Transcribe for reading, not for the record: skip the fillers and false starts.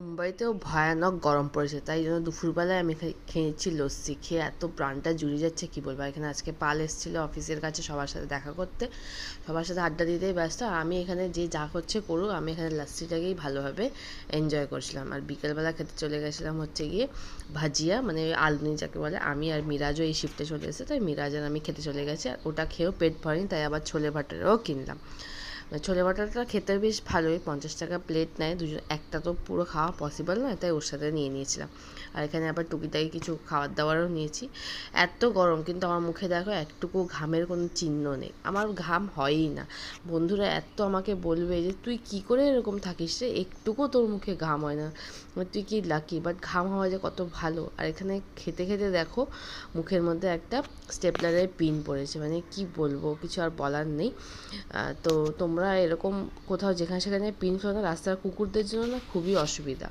মুম্বাইতেও ভয়ানক গরম পড়েছে, তাই জন্য দুপুরবেলায় আমি খেয়েছি লস্যি। খেয়ে এত প্রাণটা জুড়ে যাচ্ছে কি বলবো। এখানে আজকে পাল এসেছিলো অফিসের কাছে সবার সাথে দেখা করতে, সবার সাথে আড্ডা দিতেই ব্যস্ত। আর আমি এখানে যে যা করছে করুক, আমি এখানে লস্যিটাকেই ভালোভাবে এনজয় করছিলাম। আর বিকেলবেলা খেতে চলে গেছিলাম হচ্ছে গিয়ে ভাজিয়া, মানে ওই আলুনি যাকে বলে। আমি আর মিরাজও এই শিফটে চলে এসেছে, তাই মিরাজ আর আমি খেতে চলে গেছি। আর ওটা খেয়েও পেট ভরেনি, তাই আবার ছোলে ভাটারও কিনলাম। ছোলে বাটারটা খেতে বেশ ভালোই, 50 টাকা প্লেট নেয় দুজন, একটা তো পুরো খাওয়া পসিবল নয়, তাই ওর সাথে নিয়ে নিয়েছিলাম। আর এখানে আবার টুকিটাকি কিছু খাবার দাবারও নিয়েছি। এত গরম, কিন্তু আমার মুখে দেখো একটুকু ঘামের কোনো চিহ্ন নেই, আমার ঘাম হয়ই না। বন্ধুরা এত আমাকে বলবে যে তুই কি করে এরকম থাকিস রে, একটুকু তোর মুখে ঘাম হয় না, তুই কি লাকি। বাট ঘাম হওয়া যে কত ভালো। আর এখানে খেতে খেতে দেখো মুখের মধ্যে একটা স্টেপলারের পিন পড়েছে, মানে কি বলবো, কিছু আর বলার নেই। তো তোমরা এরকম কোথাও যেখানে সেখানে পিন ফেলো না, রাস্তার কুকুরদের জন্য না খুবই অসুবিধা।